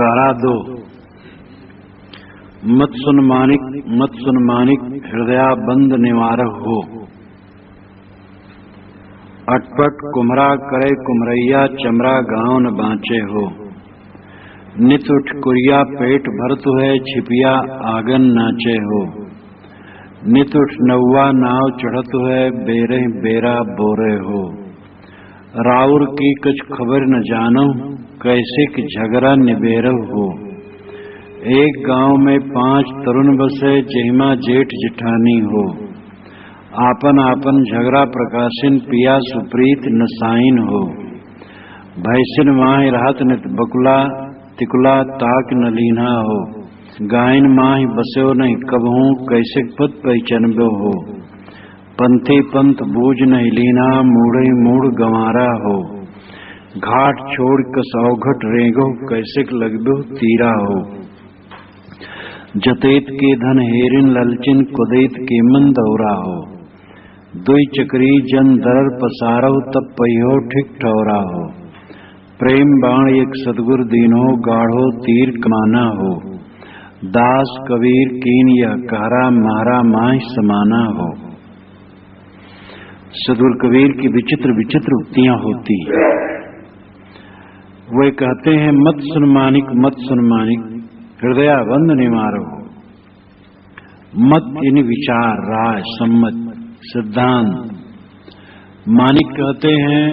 कारा दो। मत सुन मानिक हृदया बंद निवारक हो। अटपट कुमरा करे कुमरैया चमरा गांव न बाँचे हो। नित उठ कुरिया पेट भरत है छिपिया आंगन नाचे हो। नित उठ नौवा नाव चढ़त है बेरे बेरा बोरे हो। राउर की कुछ खबर न जानो कैसे कि झगड़ा निबेरव हो। एक गांव में 5 तरुण बसे जहिमा जेठ जिठानी हो। आपन आपन झगड़ा प्रकाशिन पिया सुप्रीत नसाइन हो। भैसिन माहि राहत नित बकुला तिकुला ताक न लीना हो। गायन माहि बस्यो नहीं कबहू कैसे पद पहचनबो हो। पंथी पंथ बूझ नहीं लीना मूढ़ मूढ़ गंवारा हो। घाट छोड़ कस अवघट रेगो कैसे लगबो तीरा हो। जतेत के धन हेरिन ललचिन कुदैत के मन दौरा हो। दुई चक्री जन दरर पसारो तब पहियो ठिक ठौरा हो। प्रेम बाण एक सदगुर दीनो गाढ़ो तीर कमाना हो। दास कबीर कीन या कहरा मारा माह समाना हो। सदगुरु कबीर की विचित्र विचित्र उक्तियां होती है। वे कहते हैं मत सुन मानिक हृदया बंद निवारो। मत यानी विचार राय सम्मत सिद्धांत। मानिक कहते हैं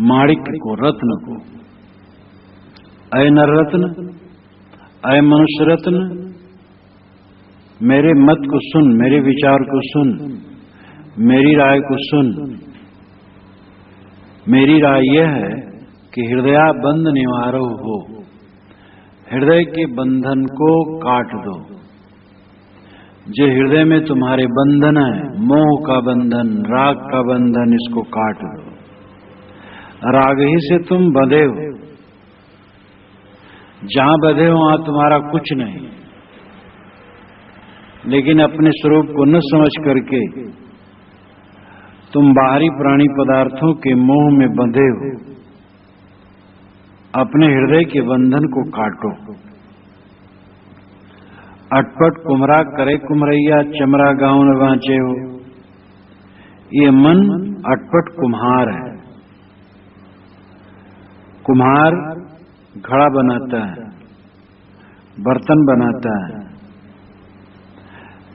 माणिक्य को रत्न को। अय नर रत्न अय मनुष्य रत्न मेरे मत को सुन मेरे विचार को सुन मेरी राय को सुन। मेरी राय यह है कि हृदया बंद निवारो हो। हृदय के बंधन को काट दो। जो हृदय में तुम्हारे बंधन है मोह का बंधन राग का बंधन इसको काट दो। राग ही से तुम बंधे हो। जहां बंधे हो वहां तुम्हारा कुछ नहीं। लेकिन अपने स्वरूप को न समझ करके तुम बाहरी प्राणी पदार्थों के मोह में बंधे हो। अपने हृदय के बंधन को काटो। अटपट कुमरा करे कुमरैया चमरा गांव न बाँचे हो। ये मन अटपट कुम्हार है। कुम्हार घड़ा बनाता है बर्तन बनाता है।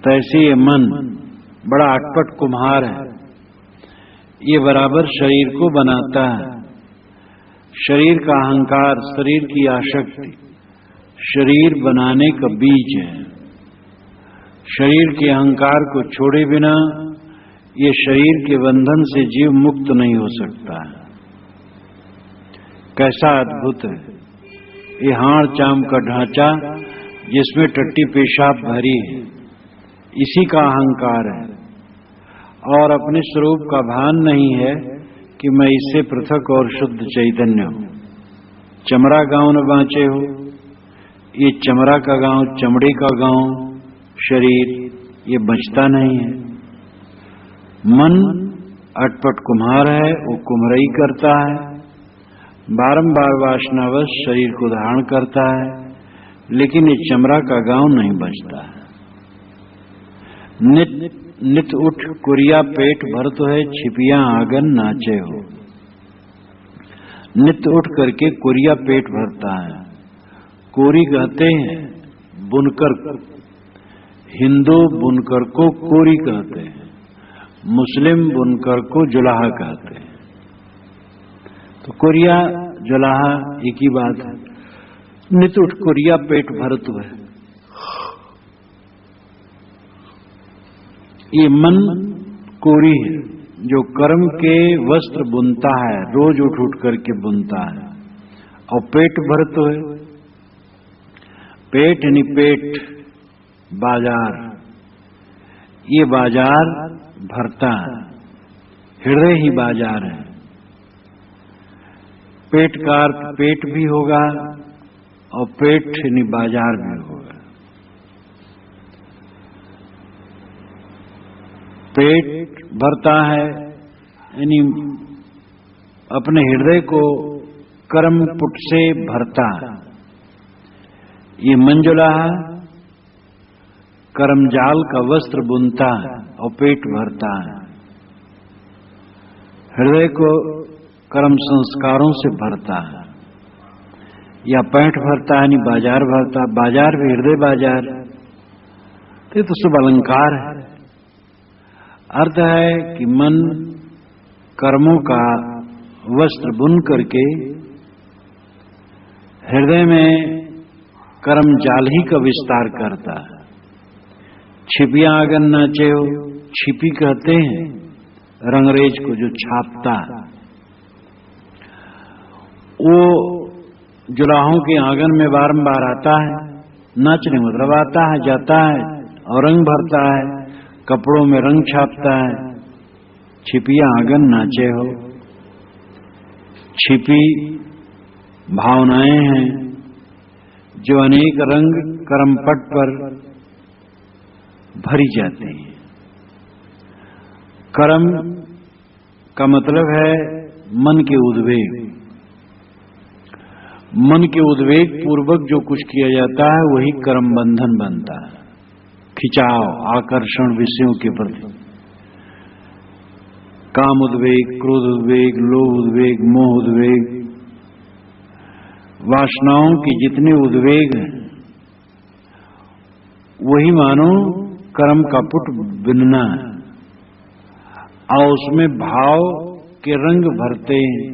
तैसे ये मन बड़ा अटपट कुम्हार है। ये बराबर शरीर को बनाता है। शरीर का अहंकार शरीर की आसक्ति शरीर बनाने का बीज है। शरीर के अहंकार को छोड़े बिना ये शरीर के बंधन से जीव मुक्त नहीं हो सकता है। कैसा अद्भुत है ये हाड़ चाम का ढांचा जिसमें टट्टी पेशाब भरी है। इसी का अहंकार है और अपने स्वरूप का भान नहीं है कि मैं इससे पृथक और शुद्ध चैतन्य हूं। चमरा गांव न बाँचे हो। ये चमरा का गांव चमड़े का गांव शरीर ये बचता नहीं है। मन अटपट कुम्हार है वो कुम्हरई करता है। बारंबार वासनावश शरीर को धारण करता है लेकिन ये चमड़ा का गांव नहीं बचता है। नित उठ कुरिया पेट भरत है छिपिया आंगन नाचे हो। नित उठ करके कुरिया पेट भरता है। कोरी कहते हैं बुनकर। हिंदू बुनकर को कोरी कहते हैं। मुस्लिम बुनकर को जुलाहा कहते हैं। तो कुरिया जुलाहा एक ही बात है। नित उठ कुरिया पेट भरत है। ये मन कोरी है जो कर्म के वस्त्र बुनता है रोज उठ उठ करके बुनता है। और पेट भरत है। पेट यानी पेट बाजार। ये बाजार भरता है। हृदय ही बाजार है। पेट का अर्थ पेट भी होगा और पेट यानी बाजार भी होगा। पेट भरता है यानी अपने हृदय को कर्म पुट से भरता है। ये मंजुलाहा कर्मजाल का वस्त्र बुनता है और पेट भरता है, हृदय को कर्म संस्कारों से भरता है, या पेट भरता है नहीं बाजार भरता, बाजार भी हृदय बाजार, तो शुभ अलंकार है। अर्थ है कि मन कर्मों का वस्त्र बुन करके हृदय में कर्म जाल ही का विस्तार करता है। छिपियां अगर नाचे हो, छिपी कहते हैं रंगरेज को जो छापता है, वो जुलाहों के आंगन में बारंबार आता है, नाचने मतलब आता है जाता है और रंग भरता है, कपड़ों में रंग छापता है। छिपियां आंगन नाचे हो, छिपी भावनाएं हैं जो अनेक रंग कर्मपट पर भरी जाती हैं। कर्म का मतलब है मन के उद्वेग। मन के उद्वेग पूर्वक जो कुछ किया जाता है वही कर्म बंधन बनता है। खिंचाव, आकर्षण विषयों के प्रति, काम उद्वेग, क्रोध उद्वेग, लोभ उद्वेग, मोह उद्वेग, वासनाओं के जितने उद्वेग हैं वही मानो कर्म का पुट बिनना है और उसमें भाव के रंग भरते हैं,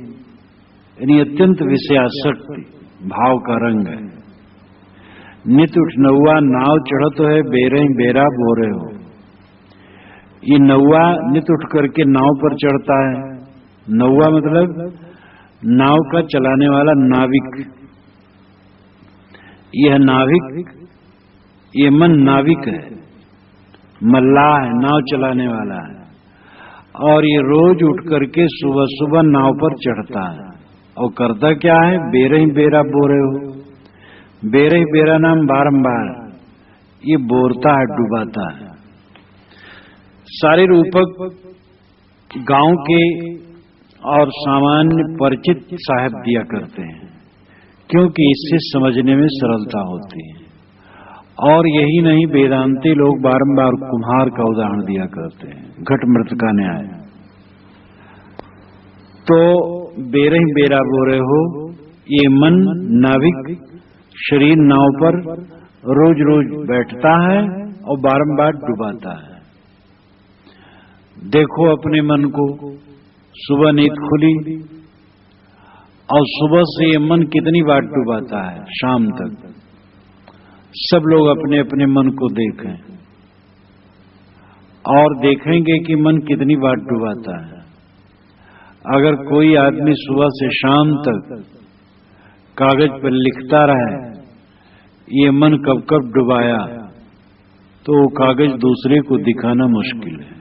यानी अत्यंत विषयासक्ति भाव का रंग है। नित उठ नौवा नाव चढ़त है, बेरे बेरा बोरे हो। ये नौवा नित उठ करके नाव पर चढ़ता है। नौवा मतलब नाव का चलाने वाला नाविक। यह नाविक, ये मन नाविक है, मल्लाह है, नाव चलाने वाला है, और ये रोज उठ करके सुबह सुबह नाव पर चढ़ता है और करता क्या है? बेरे ही बेरा बोरे हो। बेरे ही बेरा नाम बारंबार ये बोरता है, डुबाता है। सारे रूपक गांव के और सामान्य परिचित साहब दिया करते हैं, क्योंकि इससे समझने में सरलता होती है। और यही नहीं, वेदांती लोग बारंबार कुम्हार का उदाहरण दिया करते हैं, घट मृतिका न्याय। तो बेरे ही बेरा बोरे हो, ये मन नाविक शरीर नाव पर रोज रोज बैठता है और बारंबार डुबाता है। देखो अपने मन को, सुबह नींद खुली और सुबह से ये मन कितनी बार डुबाता है शाम तक। सब लोग अपने अपने मन को देखें और देखेंगे कि मन कितनी बार डुबाता है। अगर कोई आदमी सुबह से शाम तक कागज पर लिखता रहे ये मन कब कब डुबाया, तो वो कागज दूसरे को दिखाना मुश्किल है।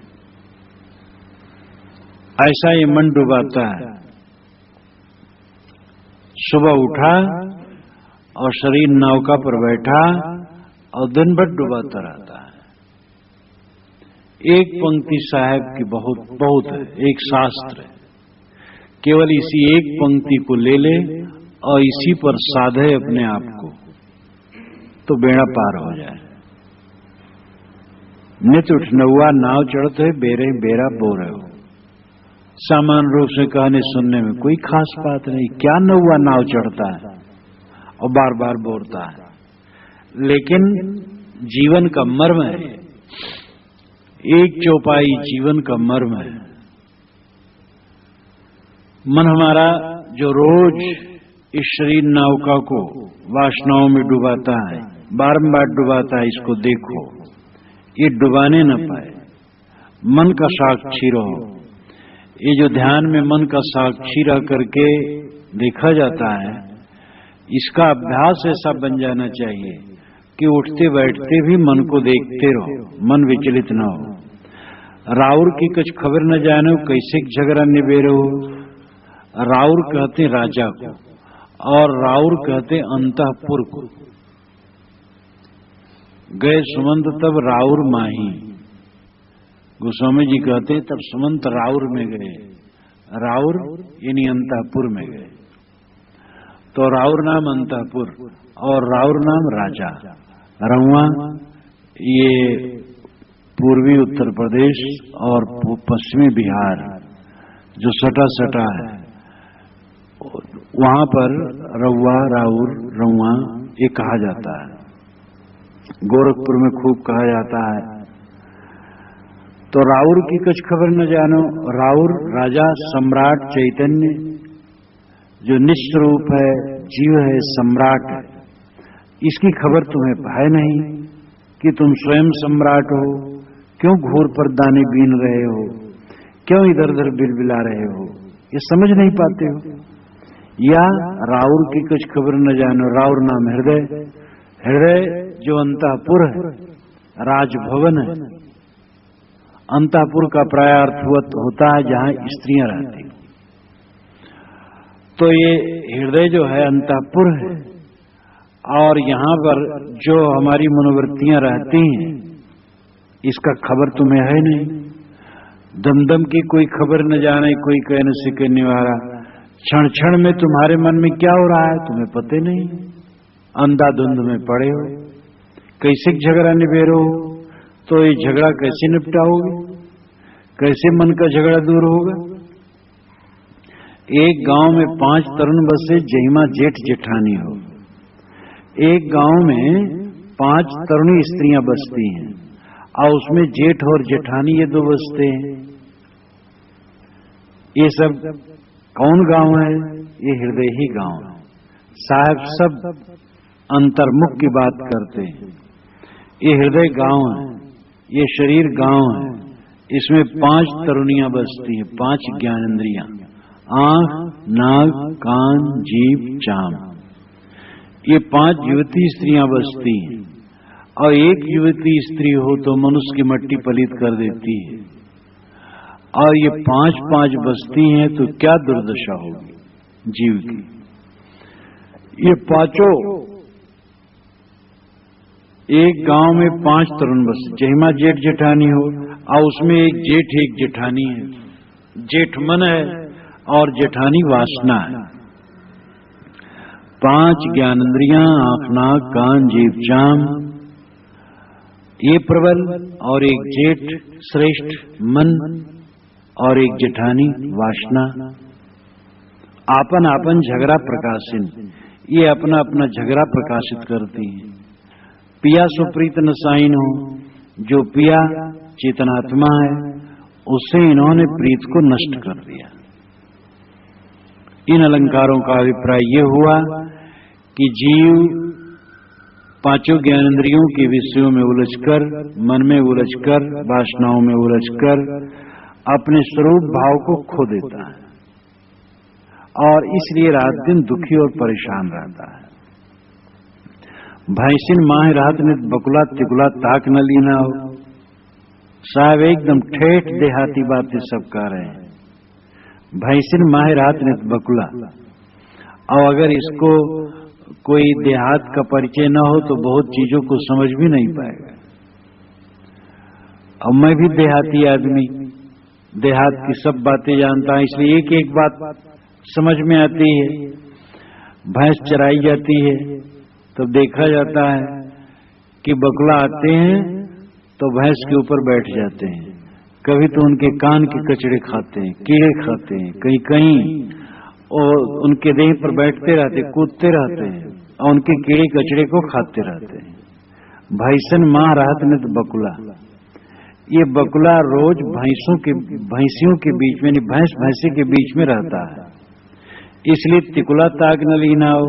ऐसा ये मन डुबाता है। सुबह उठा और शरीर नौका पर बैठा और दिन भर डुबाता रहता है। एक पंक्ति साहब की बहुत बहुत है, एक शास्त्र है, केवल इसी एक पंक्ति को ले ले और इसी पर साधे अपने आप को, तो बेड़ा पार हो जाए। नित उठ नौवा नाव चढ़ते बेरे बेरा बोरे हो। सामान्य रूप से कहने सुनने में कोई खास बात नहीं, क्या नौवा नाव चढ़ता है और बार बार बोलता है, लेकिन जीवन का मर्म है। एक चौपाई जीवन का मर्म है। मन हमारा जो रोज इस शरीर नौका को वासनाओं में डुबाता है, बारंबार डुबाता है, इसको देखो, ये डुबाने न पाए। मन का साक्षी रहो। ये जो ध्यान में मन का साक्षी रह करके देखा जाता है, इसका अभ्यास ऐसा बन जाना चाहिए कि उठते बैठते भी मन को देखते रहो, मन विचलित न हो। राउर की कुछ खबर न जाने कैसे झगड़ा निबेरे हो। राउर कहते राजा को और राउर कहते अंतःपुर को। गए सुमंत तब राउर माही, गोस्वामी जी कहते तब सुमंत राउर में गए। राउर यानी अंतःपुर में गए, तो राउर नाम अंतःपुर और राउर नाम राजा। रउआ ये पूर्वी उत्तर प्रदेश और पश्चिमी बिहार जो सटा सटा है, वहां पर रउआ, राउर, रउआ ये कहा जाता है। गोरखपुर में खूब कहा जाता है। तो राउर की कुछ खबर न जानो। राउर राजा सम्राट चैतन्य जो निश्चय रूप है, जीव है, सम्राट है, इसकी खबर तुम्हें है नहीं कि तुम स्वयं सम्राट हो। क्यों घोर पर दाने बीन रहे हो, क्यों इधर उधर बिलबिला रहे हो, ये समझ नहीं पाते हो। या राउर की कुछ खबर न जानो। राउर नाम हृदय, हृदय जो अंतःपुर है, राजभवन है। अंतःपुर का प्रायार्थ होता है जहां स्त्रियां रहती। तो ये हृदय जो है अंतःपुर है, और यहां पर जो हमारी मनोवृत्तियां रहती हैं, इसका खबर तुम्हें है नहीं। दमदम की कोई खबर न जाने, कोई कहने से कहने वाला। क्षण क्षण में तुम्हारे मन में क्या हो रहा है तुम्हें पता नहीं। अंधाधुंध में पड़े हो, कैसे झगड़ा निबेरो हो, तो ये झगड़ा कैसे निपटाओगे, कैसे मन का झगड़ा दूर होगा। एक गांव में 5 तरुण बसे, जहिमा जेठ जेठानी हो। एक गांव में 5 तरुणी स्त्रियां बसती हैं, और उसमें जेठ और जेठानी ये 2 बसते हैं। ये सब कौन गांव है? ये हृदय ही गांव है। साहब सब अंतर्मुख की बात करते हैं। ये हृदय गांव है, ये शरीर गांव है। इसमें 5 तरुणियां बसती हैं, 5 ज्ञानेंद्रियां, आंख, नाक, कान, जीभ, चाम। ये 5 युवती स्त्रियां बसती हैं। और एक युवती स्त्री हो तो मनुष्य की मट्टी पलीत कर देती है। और ये 5 बसती हैं तो क्या दुर्दशा होगी जीव की। ये 5 एक गांव में 5 तरुण बस, जहिमा जेठ जेठानी हो, और उसमें एक जेठ एक जेठानी है। जेठ मन है और जेठानी वासना है। 5 ज्ञानेंद्रियां, आंख, नाक, कान, जीभ, चाम, ये प्रबल, और एक जेठ श्रेष्ठ मन, और एक जेठानी वासना। आपन आपन झगड़ा प्रकाशिन, ये अपना अपना झगड़ा प्रकाशित करती है। पिया सुप्रीत नसाइन हो, जो पिया चेतनात्मा है, उससे इन्होंने प्रीत को नष्ट कर दिया। इन अलंकारों का अभिप्राय ये हुआ कि जीव 5 ज्ञानेंद्रियों के विषयों में उलझकर, मन में उलझकर, वासनाओं में उलझकर अपने स्वरूप भाव को खो देता है, और इसलिए रात दिन दुखी और परेशान रहता है। भैंसिन माह रात नित बकुला, तिकुला ताक न लीना हो। साहब एकदम ठेठ देहाती बातें सब कह रहे हैं। भैंसिन माह रात नित बकुला। और अगर इसको कोई देहात का परिचय न हो तो बहुत चीजों को समझ भी नहीं पाएगा। अब मैं भी देहाती आदमी, देहात की सब बातें जानता हूं, इसलिए एक एक बात समझ में आती है। भैंस चराई जाती है तो देखा जाता है कि बकुला आते हैं तो भैंस के ऊपर बैठ जाते हैं। कभी तो उनके कान के कचड़े खाते हैं, कीड़े खाते हैं, कहीं कहीं और उनके देह पर बैठते रहते, कूदते रहते हैं, और उनके कीड़े कचड़े को खाते रहते हैं। भैंसन माँ रात नित बकुला। ये बकुला रोज भैंसियों के बीच में, भैंस भैंसे के बीच में रहता है। इसलिए तिकुला ताक न लीना हो।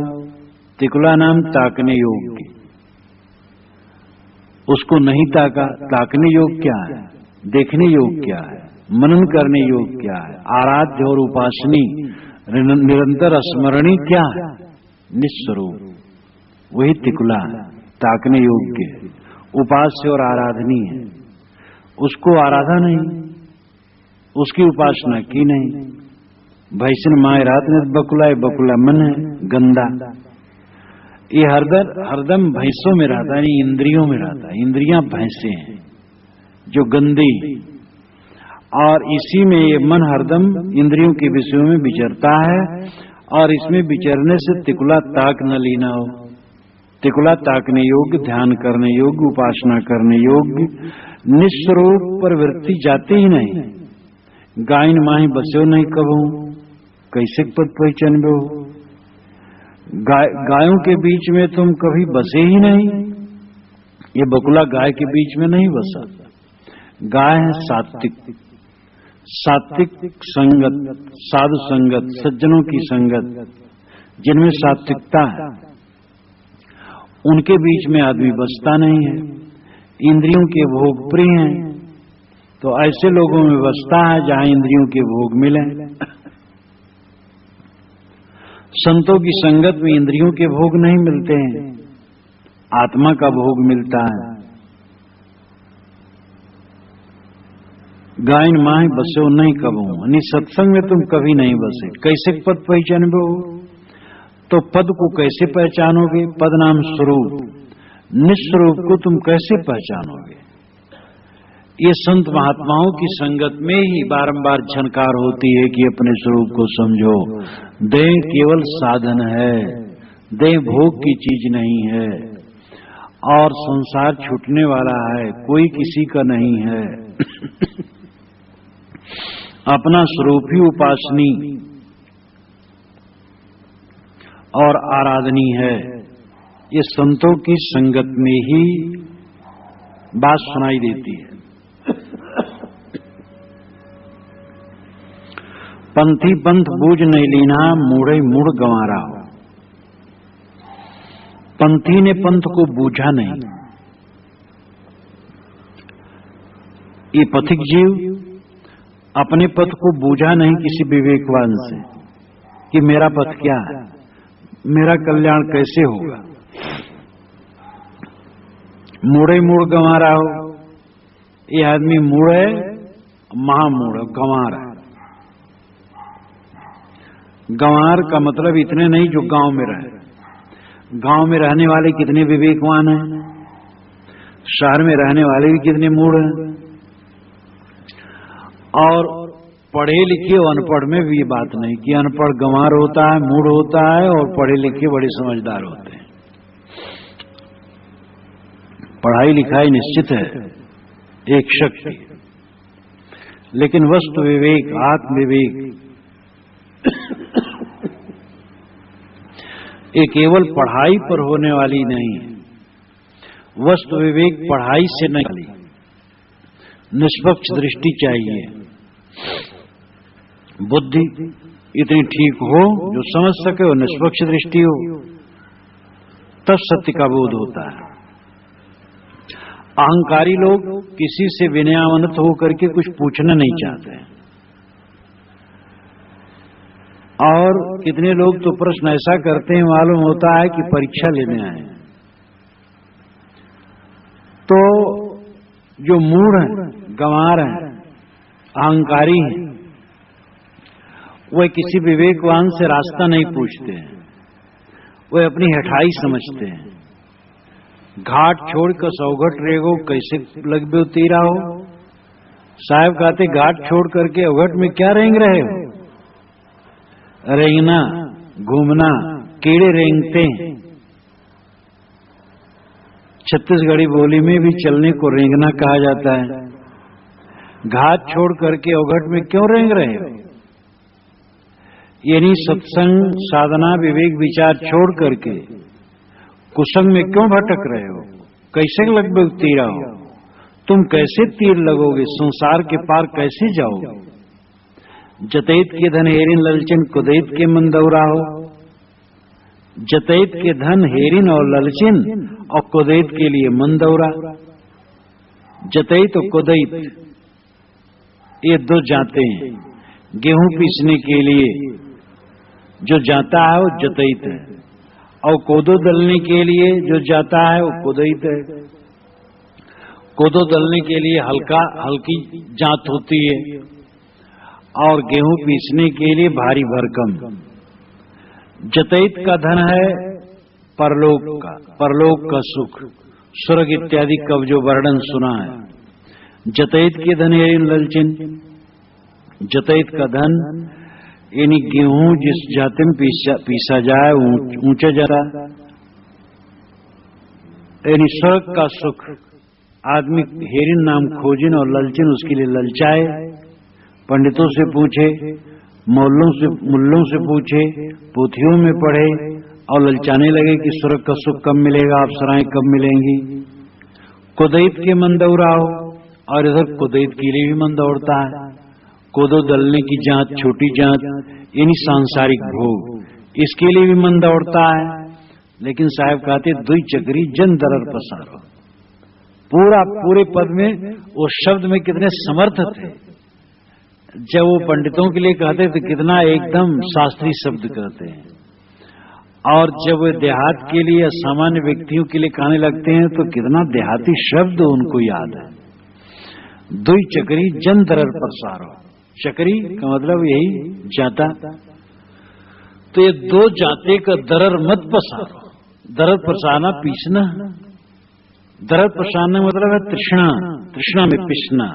तिकुला नाम ताकने योग की, उसको नहीं ताका। ताकने योग क्या है, देखने योग क्या है, मनन करने योग क्या है, आराध्य और उपासनी निरंतर स्मरणी क्या है, निस्वरूप, वही तिकुला है, ताकने योग्य है, उपास्य और आराधनी है। उसको आराधा नहीं, उसकी उपासना की नहीं। भैंसन माए रात ने बकुला, बकुला मन है गंदा। ये हरदम भैंसों में रहता है, इंद्रियों में रहता है। इंद्रियां भैंसे हैं जो गंदी, और इसी में ये मन हरदम इंद्रियों के विषयों में विचरता है। और इसमें विचरने से तिकुला ताक न लीना हो। तिकुला ताकने योग्य, ध्यान करने योग्य, उपासना करने योग्य निस्वरूप पर वृत्ति जाते ही नहीं। गायन माही बस्यो नहीं कबहू, कैसे पद पहचान हो। गायों के बीच में तुम कभी बसे ही नहीं। ये बकुला गाय के बीच में नहीं बसा। गाय है सात्विक, सात्विक संगत, साधु संगत, सज्जनों की संगत, जिनमें सात्विकता है, उनके बीच में आदमी बसता नहीं है। इंद्रियों के भोग प्रिय हैं, तो ऐसे लोगों में बसता है जहां इंद्रियों के भोग मिले। संतों की संगत में इंद्रियों के भोग नहीं मिलते हैं, आत्मा का भोग मिलता है। गायन माही बसो नहीं कबहू, यानी सत्संग में तुम कभी नहीं बसे। कैसे पद पहचानबो, तो पद को कैसे पहचानोगे? पद नाम स्वरूप, निस्वरूप को तुम कैसे पहचानोगे? ये संत महात्माओं की संगत में ही बारंबार झनकार होती है कि अपने स्वरूप को समझो। देह केवल साधन है, देह भोग की चीज नहीं है, और संसार छूटने वाला है, कोई किसी का नहीं है। अपना स्वरूप ही उपासनी और आराधनी है। ये संतों की संगत में ही बात सुनाई देती है। पंथी पंथ बूझ नहीं लीना, मूढ़े मूढ़ गंवारा हो। पंथी ने पंथ को बूझा नहीं। ये पथिक जीव अपने पथ को बूझा नहीं किसी विवेकवान से कि मेरा पथ क्या है, मेरा कल्याण कैसे होगा। मूढ़े मूढ़ गंवारा हो, ये आदमी मूढ़ है, महामूढ़, गंवार है। गंवार का मतलब इतने नहीं जो गांव में रहे। गांव में रहने वाले कितने विवेकवान हैं, शहर में रहने वाले भी कितने मूढ़ हैं। और पढ़े लिखे और अनपढ़ में भी ये बात नहीं कि अनपढ़ गंवार होता है, मूढ़ होता है, और पढ़े लिखे बड़े समझदार होते हैं। पढ़ाई लिखाई निश्चित है एक शक्ति, लेकिन वस्तु विवेक, आत्म विवेक ये केवल पढ़ाई पर होने वाली नहीं है। वस्तु विवेक पढ़ाई से नहीं, निष्पक्ष दृष्टि चाहिए। बुद्धि इतनी ठीक हो जो समझ सके और निष्पक्ष दृष्टि हो, तब सत्य का बोध होता है। अहंकारी लोग किसी से विनयावनत होकर के कुछ पूछना नहीं चाहते हैं। और कितने लोग तो प्रश्न ऐसा करते हैं मालूम होता है कि परीक्षा लेने आए। तो जो मूढ़ है, गंवार है, अहंकारी है, वह किसी विवेकवान से रास्ता नहीं पूछते हैं, वह अपनी हठाई समझते हैं। घाट छोड़कर सौघट रेगो कैसे लगबे तीरा हो। साहब कहते घाट छोड़ करके अवघट में क्या रेंग रहे हो। रेंगना, घूमना, कीड़े रेंगते हैं। छत्तीसगढ़ी बोली में भी चलने को रेंगना कहा जाता है। घाट छोड़ करके अवघट में क्यों रेंग रहे हो? यानी सत्संग, साधना, विवेक, विचार छोड़ करके कुसंग में क्यों भटक रहे हो? कैसे लगभग तीरा हो? तुम कैसे तीर लगोगे? संसार के पार कैसे जाओगे? जतैत के धन हेरिन ललचिन, कुदैत के मन दौरा हो। जतैत के धन हेरिन और ललचिन, और कुदैत के लिए मन दौरा। जतैत और कुदैत ये दो जाते हैं। गेहूं पीसने के लिए जो जाता है वो जतैत है, और कोदो दलने के लिए जो जाता है वो कुदैत है। कोदो दलने के लिए हल्की जात होती है, और गेहूं पीसने के लिए भारी भरकम। जतैत का धन है परलोक का सुख, स्वर्ग इत्यादि का जो वर्णन सुना है। जतैत के धन हेरिन ललचिन, जतैत का धन यानी गेहूं जिस जाते में पीसा जाए ऊंचा जाता, यानी स्वर्ग का सुख आदमी हेरिन नाम खोजिन और ललचिन उसके लिए ललचाए, पंडितों से पूछे, मुल्लों से पूछे, पोथियों में पढ़े और ललचाने लगे कि स्वर्ग का सुख कब मिलेगा, अप्सराएं कब मिलेंगी। कुदैत के मन दौड़ाओ, और इधर कुदैत के लिए भी मन दौड़ता है। कोदो दलने की जांच, छोटी जांच, यानी सांसारिक भोग, इसके लिए भी मन दौड़ता है। लेकिन साहब कहते दुई चक्री जन दरर पसारो। पूरे पद में उस शब्द में कितने समर्थ थे। जब वो पंडितों के लिए कहते तो कितना एकदम शास्त्रीय शब्द कहते हैं, और जब वे देहात के लिए सामान्य व्यक्तियों के लिए कहने लगते हैं तो कितना देहाती शब्द उनको याद है। दुई चक्री जन दरर पसारो। चक्री का मतलब यही जाता। तो ये दो जाते का दरर मत पसारो। दरर पसारना पीसना, दरर पसारना मतलब है तृष्णा, तृष्णा में पिसना।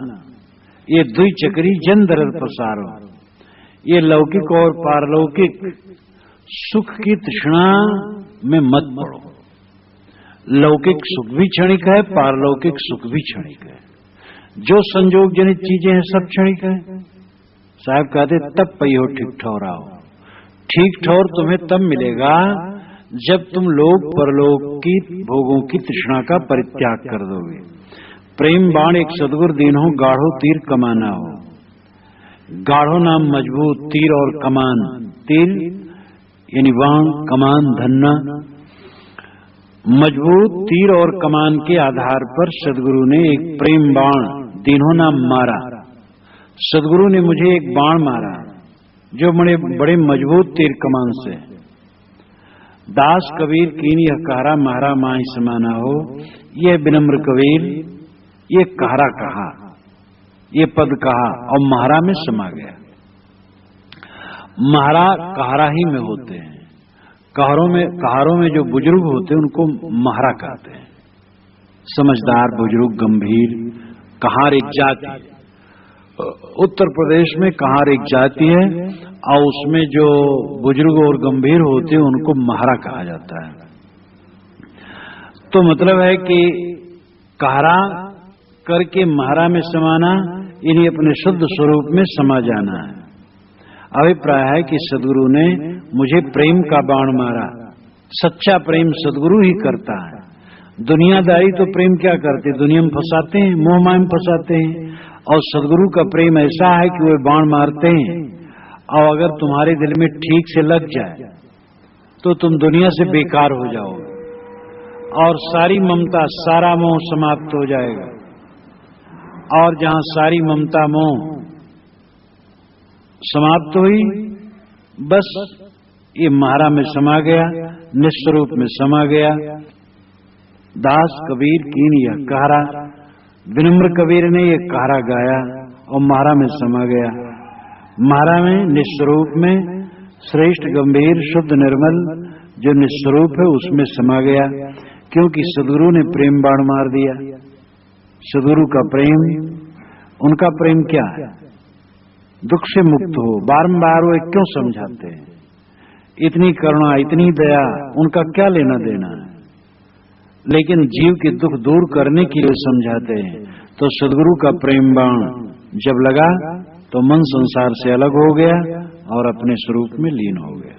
ये दुई चक्री जन दरर पसारो। ये लौकिक और पारलौकिक सुख की तृष्णा में मत पड़ो। लौकिक सुख भी क्षणिक है, पारलौकिक सुख भी क्षणिक है। जो संयोग जनित चीजें हैं सब क्षणिक है। साहब कहते तब पहियो ठीक ठहराओ। ठीक ठौर तुम्हें तब मिलेगा जब तुम लोक परलोक की भोगों की तृष्णा का परित्याग कर दोगे। प्रेम बाण एक सदगुरु दीन हो, गाढ़ो तीर कमाना हो। गाढ़ो नाम मजबूत, तीर और कमान। तीर यानी बाण, कमान धन्ना। मजबूत तीर और कमान के आधार पर सदगुरु ने एक प्रेम बाण दीनों नाम मारा। सदगुरु ने मुझे एक बाण मारा जो बड़े मजबूत तीर कमान से। दास कबीर कीन यह कहरा महारा माही समाना हो। यह विनम्र कबीर ये कहरा कहा, ये पद कहा और महारा में समा गया। महारा कहरा ही में होते हैं। कहारों में जो बुजुर्ग होते हैं उनको महारा कहते हैं। समझदार बुजुर्ग, गंभीर। कहार एक जाति है। उत्तर प्रदेश में कहार एक जाति है और उसमें जो बुजुर्ग और गंभीर होते हैं उनको महारा कहा जाता है। तो मतलब है कि कहरा करके महारा में समाना, इन्हीं अपने शुद्ध स्वरूप में समा जाना है। अभिप्राय है कि सदगुरु ने मुझे प्रेम का बाण मारा। सच्चा प्रेम सदगुरु ही करता है। दुनियादारी तो प्रेम क्या करते, दुनिया में फंसाते हैं, मोह माया में फंसाते हैं। और सदगुरु का प्रेम ऐसा है कि वे बाण मारते हैं और अगर तुम्हारे दिल में ठीक से लग जाए तो तुम दुनिया से बेकार हो जाओगे और सारी ममता, सारा मोह समाप्त हो जाएगा। और जहां सारी ममता मोह समाप्त हुई, बस ये महारा में समा गया, निस्वरूप में समा गया। दास कबीर कीन यह कहरा। विनम्र कबीर ने ये कहरा गाया और महारा में समा गया। महारा में निस्वरूप में श्रेष्ठ, गंभीर, शुद्ध, निर्मल जो निस्वरूप है उसमें समा गया। क्योंकि सदगुरु ने प्रेम बाण मार दिया। सदगुरु का प्रेम, उनका प्रेम क्या है? दुख से मुक्त हो। बारंबार वो क्यों समझाते हैं? इतनी करुणा, इतनी दया, उनका क्या लेना देना है? लेकिन जीव के दुख दूर करने के लिए समझाते हैं। तो सदगुरु का प्रेम बाण जब लगा तो मन संसार से अलग हो गया और अपने स्वरूप में लीन हो गया।